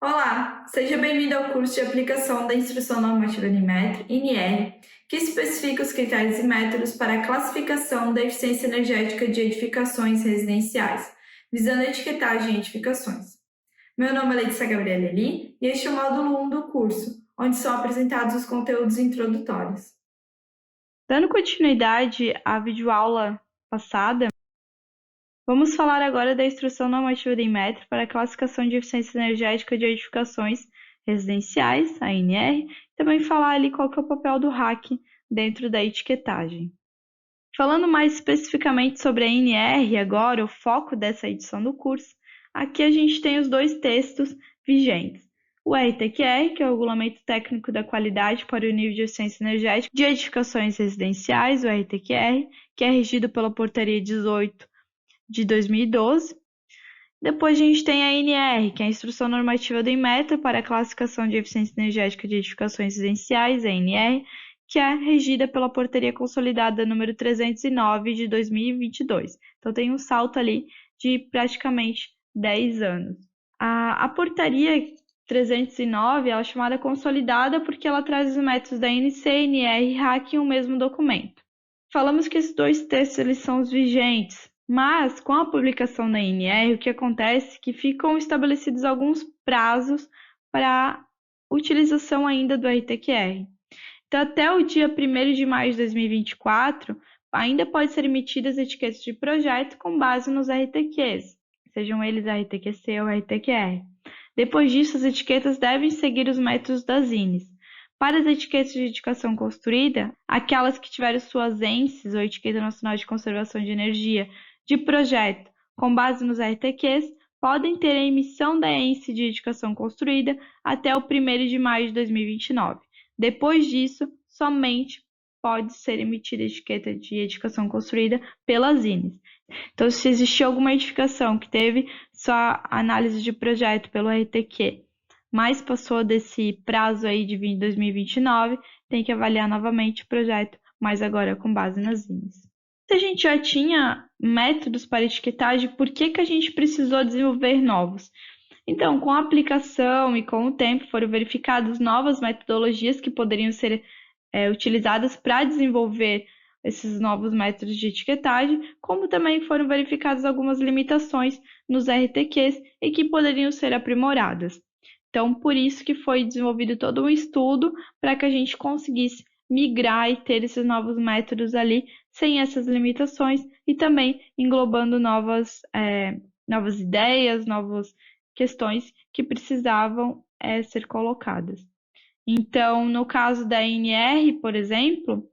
Olá, seja bem-vindo ao curso de aplicação da Instrução Normativa de Metro, INR, que especifica os critérios e métodos para a classificação da eficiência energética de edificações residenciais, visando a etiquetagem em edificações. Meu nome é Letícia Gabriela Eli e este é o módulo 1 do curso, onde são apresentados os conteúdos introdutórios. Dando continuidade à videoaula passada, vamos falar agora da Instrução Normativa de Inmetro para a classificação de eficiência energética de edificações residenciais, a ANR, e também falar ali qual que é o papel do RAC dentro da etiquetagem. Falando mais especificamente sobre a ANR agora, o foco dessa edição do curso, aqui a gente tem os dois textos vigentes. O RTQR, que é o Regulamento Técnico da Qualidade para o Nível de Eficiência Energética de Edificações Residenciais, o RTQR, que é regido pela Portaria 18 de 2012. Depois a gente tem a ANR, que é a Instrução Normativa do Inmetro para a Classificação de Eficiência Energética de Edificações Residenciais, a ANR, que é regida pela Portaria Consolidada número 309 de 2022. Então tem um salto ali de praticamente 10 anos. A Portaria 309 ela é chamada consolidada porque ela traz os métodos da ANC, ANR e RAC em um mesmo documento. Falamos que esses dois textos eles são os vigentes, mas com a publicação da ANR, o que acontece é que ficam estabelecidos alguns prazos para utilização ainda do RTQR. Então, até o dia 1º de maio de 2024, ainda pode ser emitidas etiquetas de projeto com base nos RTQs, sejam eles RTQC ou RTQR. Depois disso, as etiquetas devem seguir os métodos das INES. Para as etiquetas de edificação construída, aquelas que tiverem suas ENCs, ou Etiqueta Nacional de Conservação de Energia, de projeto com base nos RTQs, podem ter a emissão da ENCE de edificação construída até o 1º de maio de 2029. Depois disso, somente pode ser emitida a etiqueta de edificação construída pelas INES. Então, se existir alguma edificação que teve sua análise de projeto pelo RTQ, mas passou desse prazo aí de 2029, tem que avaliar novamente o projeto, mas agora com base nas INES. Se a gente já tinha métodos para etiquetagem, por que a gente precisou desenvolver novos? Então, com a aplicação e com o tempo, foram verificadas novas metodologias que poderiam ser utilizadas para desenvolver esses novos métodos de etiquetagem, como também foram verificadas algumas limitações nos RTQs e que poderiam ser aprimoradas. Então, por isso que foi desenvolvido todo um estudo para que a gente conseguisse migrar e ter esses novos métodos ali sem essas limitações e também englobando novas ideias, novas questões que precisavam ser colocadas. Então, no caso da NR, por exemplo,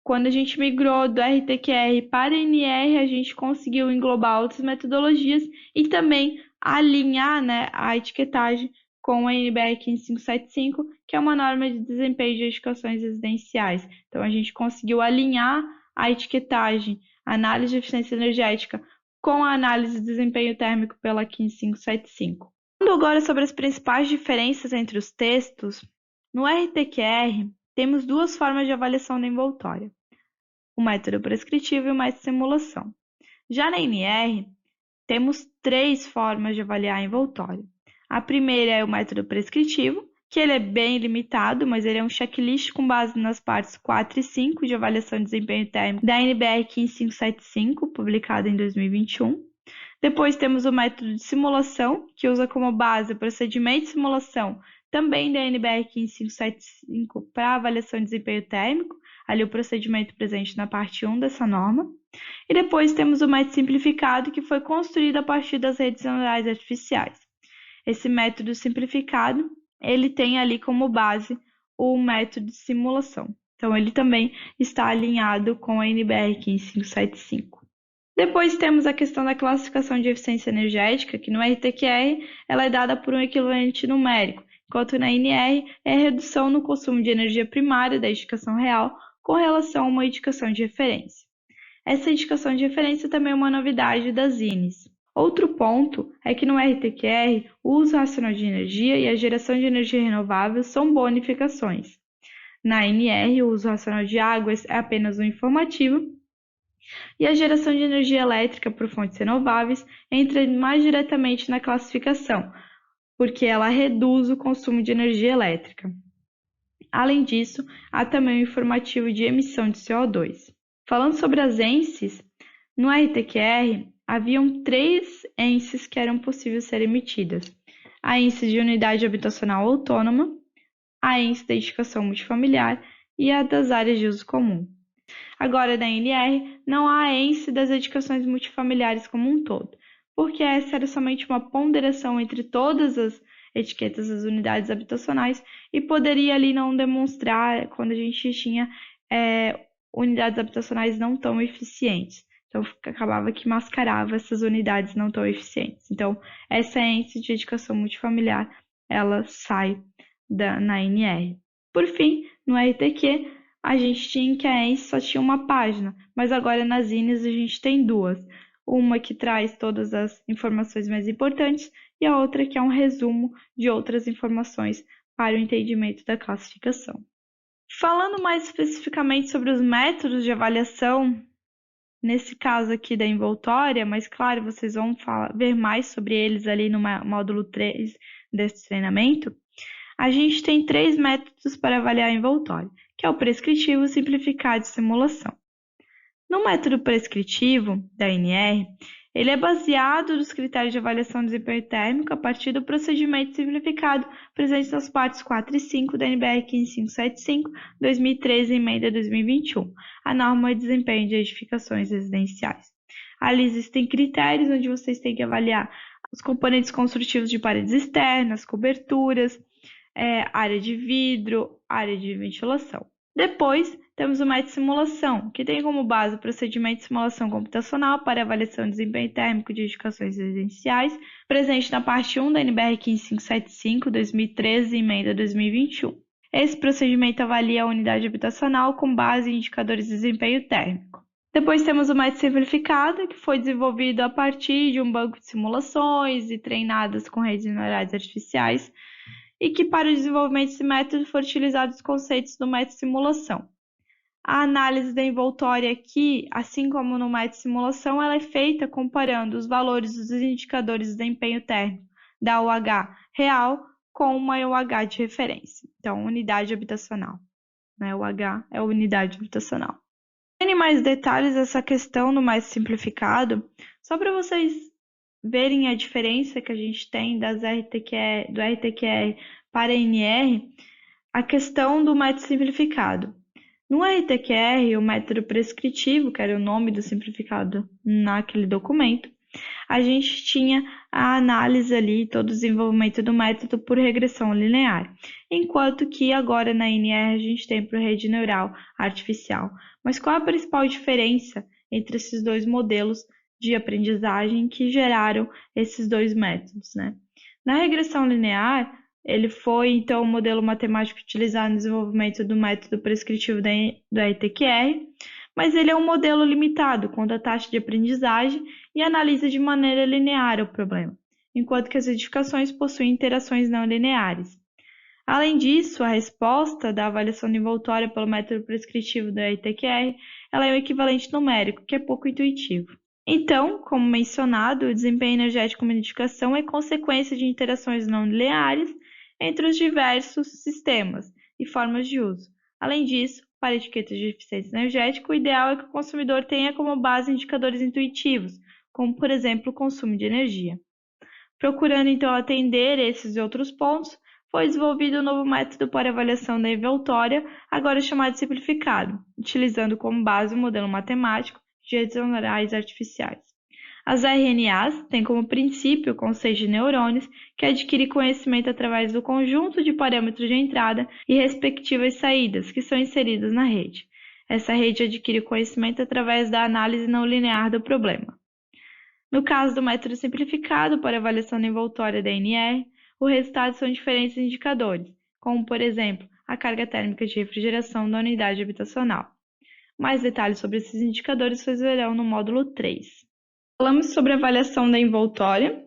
quando a gente migrou do RTQR para a NR, a gente conseguiu englobar outras metodologias e também alinhar, né, a etiquetagem com a NBR 15575, que é uma norma de desempenho de edificações residenciais. Então, a gente conseguiu alinhar a etiquetagem, a análise de eficiência energética, com a análise de desempenho térmico pela 15575. Falando agora sobre as principais diferenças entre os textos, no RTQR, temos duas formas de avaliação da envoltória, o método prescritivo e o método de simulação. Já na NR, temos três formas de avaliar a envoltória. A primeira é o método prescritivo, que ele é bem limitado, mas ele é um checklist com base nas partes 4 e 5 de avaliação de desempenho térmico da NBR 15575, publicada em 2021. Depois temos o método de simulação, que usa como base o procedimento de simulação também da NBR 15575 para avaliação de desempenho térmico, ali o procedimento presente na parte 1 dessa norma. E depois temos o método simplificado, que foi construído a partir das redes neurais artificiais. Esse método simplificado, ele tem ali como base o método de simulação. Então, ele também está alinhado com a NBR 15575. Depois temos a questão da classificação de eficiência energética, que no RTQR ela é dada por um equivalente numérico, enquanto na NR é a redução no consumo de energia primária da edificação real com relação a uma edificação de referência. Essa indicação de referência também é uma novidade das INES. Outro ponto é que no RTQR, o uso racional de energia e a geração de energia renovável são bonificações. Na NR, o uso racional de águas é apenas um informativo e a geração de energia elétrica por fontes renováveis entra mais diretamente na classificação, porque ela reduz o consumo de energia elétrica. Além disso, há também o informativo de emissão de CO2. Falando sobre as ENCs, no RTQR haviam 3 ENCs que eram possíveis ser emitidas: a ENCE de unidade habitacional autônoma, a ENCE da edificação multifamiliar e a das áreas de uso comum. Agora, na NR, não há a ENCE das edificações multifamiliares como um todo, porque essa era somente uma ponderação entre todas as etiquetas das unidades habitacionais e poderia ali não demonstrar quando a gente tinha unidades habitacionais não tão eficientes. Então, acabava que mascarava essas unidades não tão eficientes. Então, essa ENCE de edificação multifamiliar, ela sai na NR. Por fim, no RTQ, a gente tinha que a ENCE só tinha uma página, mas agora nas INES a gente tem 2. Uma que traz todas as informações mais importantes e a outra que é um resumo de outras informações para o entendimento da classificação. Falando mais especificamente sobre os métodos de avaliação, nesse caso aqui da envoltória, mas claro, vocês vão ver mais sobre eles ali no módulo 3 desse treinamento, a gente tem 3 métodos para avaliar a envoltória, que é o prescritivo, simplificado e simulação. No método prescritivo, da NR, ele é baseado nos critérios de avaliação do desempenho térmico a partir do procedimento simplificado presente nas partes 4 e 5 da NBR 15575, 2013 e emenda 2021, a norma de desempenho de edificações residenciais. Ali existem critérios onde vocês têm que avaliar os componentes construtivos de paredes externas, coberturas, área de vidro, área de ventilação. Depois, temos o método de simulação, que tem como base o procedimento de simulação computacional para avaliação de desempenho térmico de edificações residenciais, presente na parte 1 da NBR 15575, 2013 e emenda 2021. Esse procedimento avalia a unidade habitacional com base em indicadores de desempenho térmico. Depois temos o método simplificado, que foi desenvolvido a partir de um banco de simulações e treinadas com redes neurais artificiais, e que para o desenvolvimento desse método foram utilizados os conceitos do método simulação. A análise da envoltória aqui, assim como no método simulação, ela é feita comparando os valores dos indicadores de desempenho térmico da UH real com uma UH de referência. Então, unidade habitacional. Né? UH é a unidade habitacional. Tem mais detalhes dessa questão no método simplificado, só para vocês verem a diferença que a gente tem do RTQR para a NR, a questão do método simplificado. No RTQR, o método prescritivo, que era o nome do simplificado naquele documento, a gente tinha a análise ali, todo o desenvolvimento do método por regressão linear, enquanto que agora na NR a gente tem por rede neural artificial. Mas qual a principal diferença entre esses dois modelos de aprendizagem que geraram esses dois métodos, né? Na regressão linear, ele foi, então, o modelo matemático utilizado no desenvolvimento do método prescritivo do RTQR, mas ele é um modelo limitado, quanto à taxa de aprendizagem e analisa de maneira linear o problema, enquanto que as edificações possuem interações não lineares. Além disso, a resposta da avaliação de envoltória pelo método prescritivo do RTQR, ela é um equivalente numérico, que é pouco intuitivo. Então, como mencionado, o desempenho energético de uma edificação é consequência de interações não lineares entre os diversos sistemas e formas de uso. Além disso, para etiquetas de eficiência energética, o ideal é que o consumidor tenha como base indicadores intuitivos, como, por exemplo, o consumo de energia. Procurando, então, atender esses e outros pontos, foi desenvolvido um novo método para avaliação da envoltória, agora chamado simplificado, utilizando como base o modelo matemático de redes neurais artificiais. As RNAs têm como princípio o conceito de neurônios, que adquire conhecimento através do conjunto de parâmetros de entrada e respectivas saídas, que são inseridas na rede. Essa rede adquire conhecimento através da análise não linear do problema. No caso do método simplificado para avaliação da envoltória da NR, os resultados são diferentes indicadores, como, por exemplo, a carga térmica de refrigeração da unidade habitacional. Mais detalhes sobre esses indicadores vocês verão no módulo 3. Falamos sobre a avaliação da envoltória,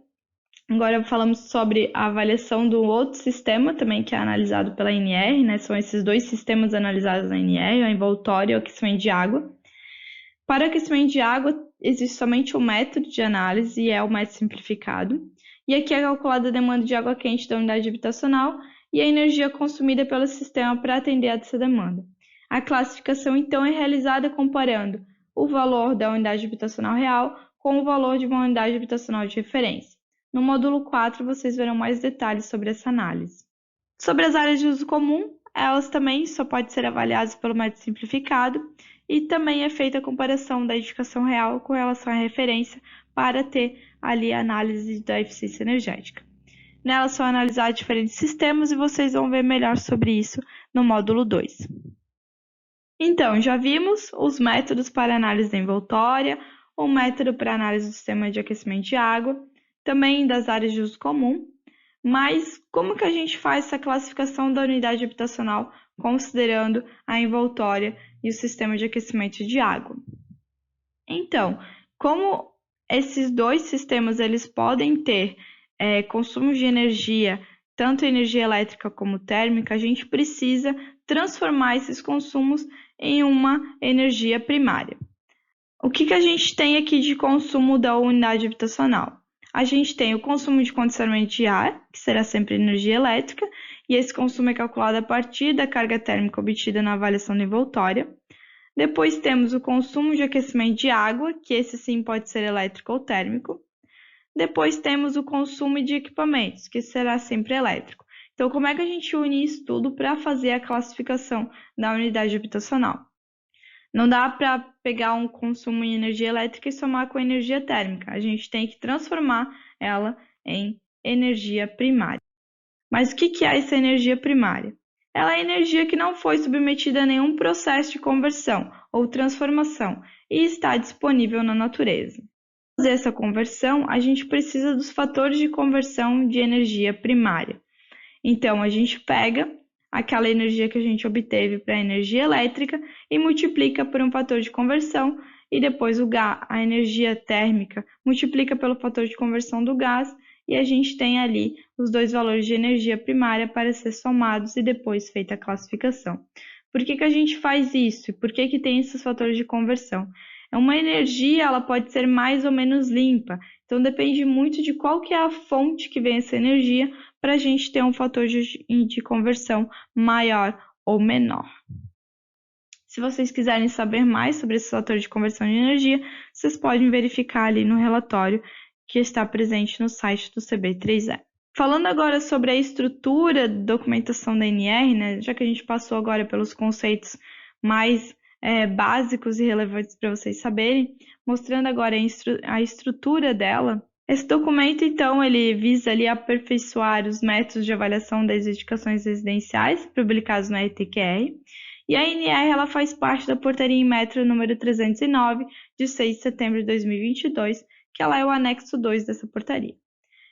agora falamos sobre a avaliação do outro sistema também que é analisado pela NR, né? São esses dois sistemas analisados na NR, a envoltória e o aquecimento de água. Para o aquecimento de água, existe somente um método de análise e é o método simplificado. E aqui é calculada a demanda de água quente da unidade habitacional e a energia consumida pelo sistema para atender a essa demanda. A classificação, então, é realizada comparando o valor da unidade habitacional real com o valor de uma unidade habitacional de referência. No módulo 4, vocês verão mais detalhes sobre essa análise. Sobre as áreas de uso comum, elas também só podem ser avaliadas pelo método simplificado e também é feita a comparação da edificação real com relação à referência para ter ali a análise da eficiência energética. Nela são analisados diferentes sistemas e vocês vão ver melhor sobre isso no módulo 2. Então, já vimos os métodos para análise da envoltória, o método para análise do sistema de aquecimento de água, também das áreas de uso comum, mas como que a gente faz essa classificação da unidade habitacional considerando a envoltória e o sistema de aquecimento de água? Então, como esses dois sistemas eles podem ter consumo de energia, tanto energia elétrica como térmica, a gente precisa transformar esses consumos em uma energia primária. O que a gente tem aqui de consumo da unidade habitacional? A gente tem o consumo de condicionamento de ar, que será sempre energia elétrica, e esse consumo é calculado a partir da carga térmica obtida na avaliação da envoltória. Depois temos o consumo de aquecimento de água, que esse sim pode ser elétrico ou térmico. Depois temos o consumo de equipamentos, que será sempre elétrico. Então, como é que a gente une isso tudo para fazer a classificação da unidade habitacional? Não dá para pegar um consumo em energia elétrica e somar com energia térmica. A gente tem que transformar ela em energia primária. Mas o que é essa energia primária? Ela é energia que não foi submetida a nenhum processo de conversão ou transformação e está disponível na natureza. Para fazer essa conversão, a gente precisa dos fatores de conversão de energia primária. Então, a gente pega aquela energia que a gente obteve para a energia elétrica e multiplica por um fator de conversão e depois a energia térmica multiplica pelo fator de conversão do gás e a gente tem ali os dois valores de energia primária para ser somados e depois feita a classificação. Por que a gente faz isso? E por que tem esses fatores de conversão? Uma energia ela pode ser mais ou menos limpa, então depende muito de qual que é a fonte que vem essa energia para a gente ter um fator de conversão maior ou menor. Se vocês quiserem saber mais sobre esse fator de conversão de energia, vocês podem verificar ali no relatório que está presente no site do CB3E. Falando agora sobre a estrutura de documentação da NR, né, já que a gente passou agora pelos conceitos mais básicos e relevantes para vocês saberem, mostrando agora a estrutura dela. Esse documento, então, ele visa ali aperfeiçoar os métodos de avaliação das edificações residenciais publicados na ETQR, e a NR ela faz parte da portaria em metro número 309, de 6 de setembro de 2022, que ela é o anexo 2 dessa portaria.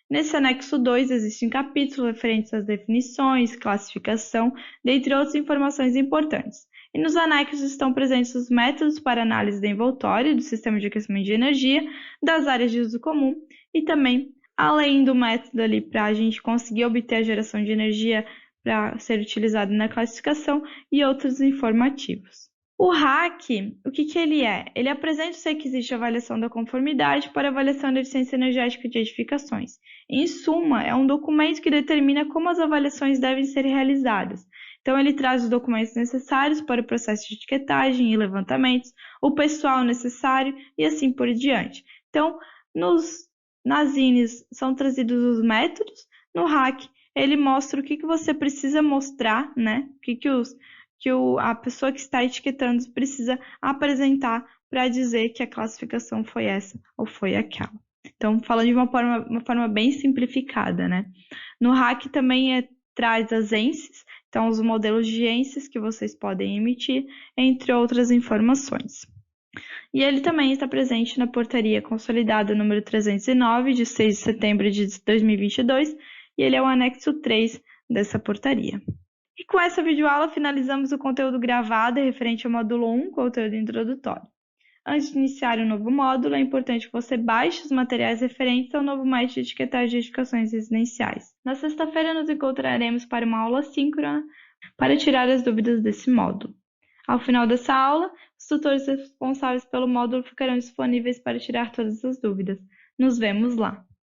Nesse anexo 2 existem capítulos referentes às definições, classificação, dentre outras informações importantes. E nos anexos estão presentes os métodos para análise da envoltória, do sistema de aquecimento de energia, das áreas de uso comum e também, além do método ali para a gente conseguir obter a geração de energia para ser utilizado na classificação e outros informativos. O RAC, o que ele é? Ele apresenta os requisitos de avaliação da conformidade para avaliação da eficiência energética de edificações. Em suma, é um documento que determina como as avaliações devem ser realizadas. Então, ele traz os documentos necessários para o processo de etiquetagem e levantamentos, o pessoal necessário e assim por diante. Então, nas INES são trazidos os métodos, no RAC ele mostra o que você precisa mostrar, né? O que a pessoa que está etiquetando precisa apresentar para dizer que a classificação foi essa ou foi aquela. Então, falando de uma forma bem simplificada, né? No RAC também traz as ENSES, então os modelos de ENSES que vocês podem emitir, entre outras informações. E ele também está presente na portaria consolidada número 309, de 6 de setembro de 2022, e ele é o anexo 3 dessa portaria. E com essa videoaula finalizamos o conteúdo gravado referente ao módulo 1, conteúdo introdutório. Antes de iniciar o novo módulo, é importante que você baixe os materiais referentes ao novo método de etiquetagem de edificações residenciais. Na sexta-feira nos encontraremos para uma aula síncrona para tirar as dúvidas desse módulo. Ao final dessa aula, os tutores responsáveis pelo módulo ficarão disponíveis para tirar todas as dúvidas. Nos vemos lá!